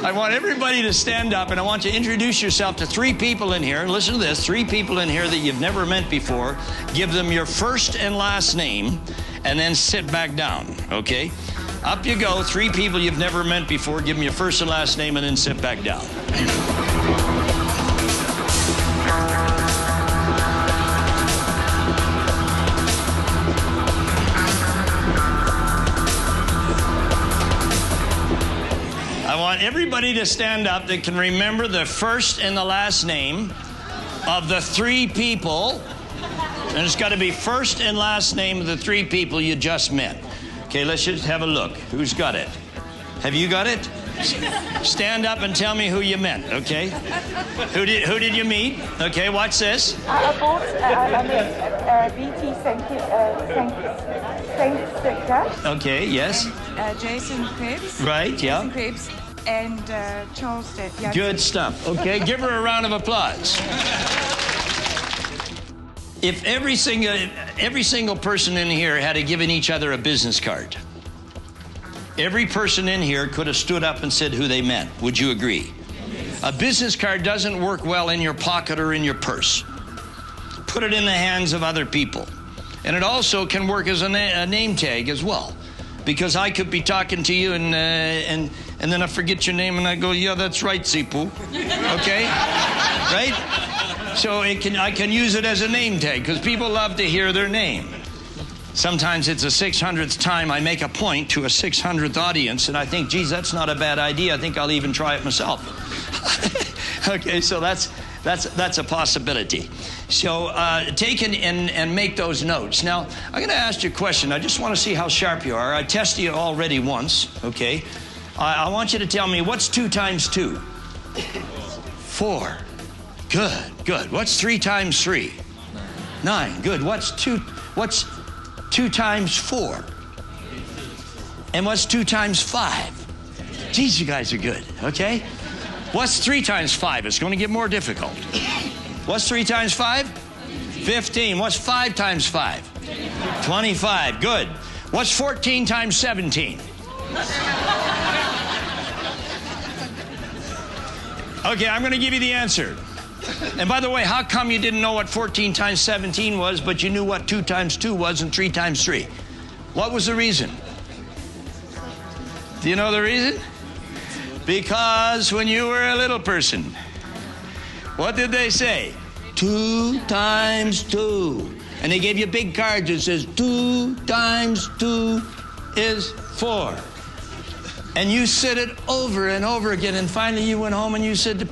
I want everybody to stand up, and I want you to introduce yourself to 3 people in here. And listen to this, 3 people in here that you've never met before. Give them your first and last name, and then sit back down, okay? Up you go, 3 people you've never met before. Give them your first and last name, and then sit back down. I want everybody to stand up that can remember the first and the last name of the 3 people. And it's got to be first and last name of the 3 people you just met. Okay, let's just have a look. Who's got it? Have you got it? Stand up and tell me who you met, okay? Who did you meet? Okay, watch this. I met BT St. Okay, yes. Jason Krebs. Right, yeah. Jason Krebs and Charles Depp. Yeah. Good stuff. Okay, give her a round of applause. If every single person in here had given each other a business card, every person in here could have stood up and said who they met. Would you agree? Yes. A business card doesn't work well in your pocket or in your purse. Put it in the hands of other people. And it also can work as a name tag as well. Because I could be talking to you and then I forget your name and I go, yeah, that's right, Sipu. Okay? Right? So I can use it as a name tag because people love to hear their name. Sometimes it's the 600th time I make a point to a 600th audience and I think, geez, that's not a bad idea. I think I'll even try it myself. Okay, so that's a possibility. So take and make those notes. Now, I'm going to ask you a question. I just want to see how sharp you are. I tested you already once, okay? I want you to tell me, what's 2 times 2? 4. Good, good. What's 3 times 3? 9. Good. What's 2 times 4? And what's 2 times 5? Geez, you guys are good, okay? What's 3 times 5? It's going to get more difficult. What's 3 times 5? 15. What's 5 times 5? 25. Good. What's 14 times 17? Okay, I'm going to give you the answer. And by the way, how come you didn't know what 14 times 17 was, but you knew what 2 times 2 was and 3 times 3? What was the reason? Do you know the reason? Because when you were a little person, what did they say? 2 times 2. And they gave you big cards that says 2 times 2 is 4. And you said it over and over again. And finally you went home and you said to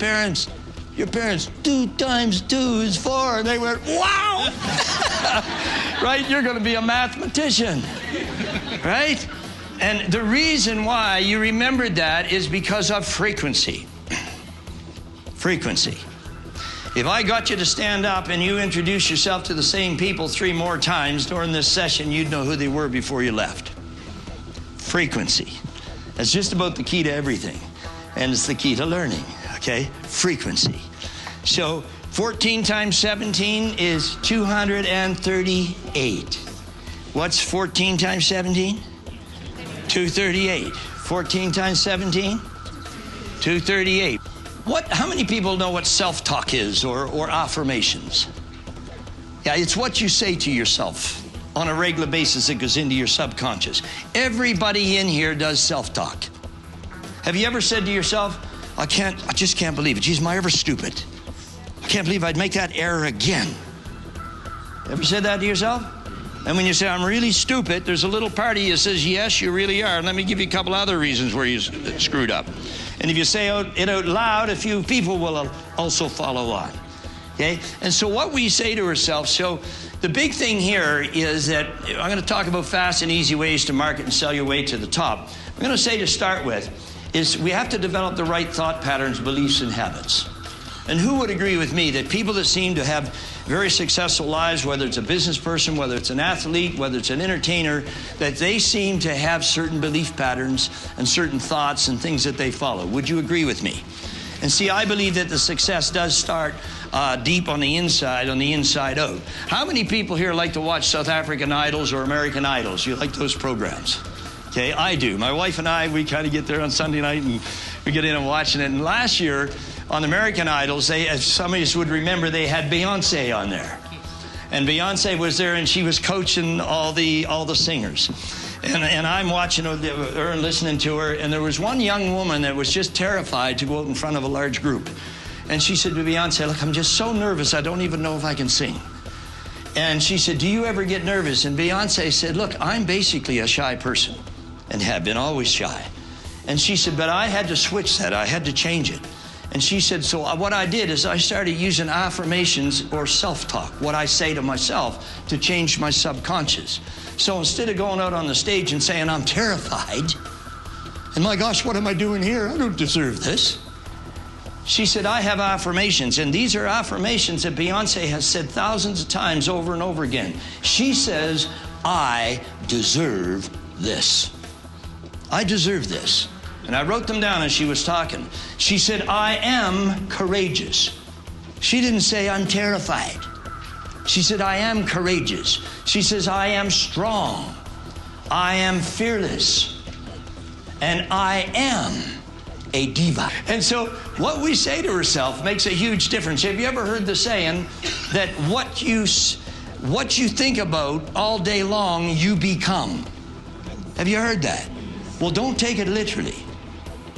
your parents, 2 times 2 is 4. And they went, wow! Right? You're going to be a mathematician. Right? And the reason why you remembered that is because of frequency. Frequency. If I got you to stand up and you introduce yourself to the same people 3 more times during this session, you'd know who they were before you left. Frequency. That's just about the key to everything. And it's the key to learning, okay? Frequency. So 14 times 17 is 238. What's 14 times 17? 238. 14 times 17? 238. How many people know what self-talk is or affirmations? Yeah, it's what you say to yourself on a regular basis that goes into your subconscious. Everybody in here does self-talk. Have you ever said to yourself, I just can't believe it. Geez, am I ever stupid? I can't believe I'd make that error again. Ever said that to yourself? And when you say, I'm really stupid, there's a little part of you that says, yes, you really are. And let me give you a couple other reasons where you screwed up. And if you say it out loud, a few people will also follow on. Okay? And so what we say to ourselves, so the big thing here is that I'm going to talk about fast and easy ways to market and sell your way to the top. I'm going to say to start with is we have to develop the right thought patterns, beliefs, and habits. And who would agree with me that people that seem to have very successful lives, whether it's a business person, whether it's an athlete, whether it's an entertainer, that they seem to have certain belief patterns and certain thoughts and things that they follow? Would you agree with me? And see, I believe that the success does start deep on the inside out. How many people here like to watch South African Idols or American Idols? You like those programs? Okay, I do. My wife and I, we kind of get there on Sunday night and we get in and watching it. And last year on American Idols, as some of you would remember, they had Beyonce on there. And Beyonce was there and she was coaching all the singers. And I'm watching her and listening to her. And there was one young woman that was just terrified to go out in front of a large group. And she said to Beyonce, look, I'm just so nervous, I don't even know if I can sing. And she said, do you ever get nervous? And Beyonce said, look, I'm basically a shy person and have been always shy. And she said, but I had to switch that. I had to change it. And she said, so what I did is I started using affirmations or self-talk, what I say to myself, to change my subconscious. So instead of going out on the stage and saying, I'm terrified, and my gosh, what am I doing here? I don't deserve this. She said, I have affirmations, and these are affirmations that Beyonce has said thousands of times over and over again. She says, I deserve this. I deserve this. And I wrote them down as she was talking. She said, I am courageous. She didn't say, I'm terrified. She said, I am courageous. She says, I am strong. I am fearless. And I am a diva. And so what we say to ourselves makes a huge difference. Have you ever heard the saying that what you think about all day long, you become? Have you heard that? Well, don't take it literally.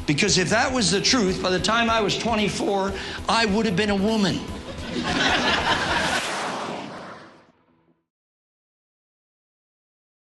Because if that was the truth, by the time I was 24, I would have been a woman.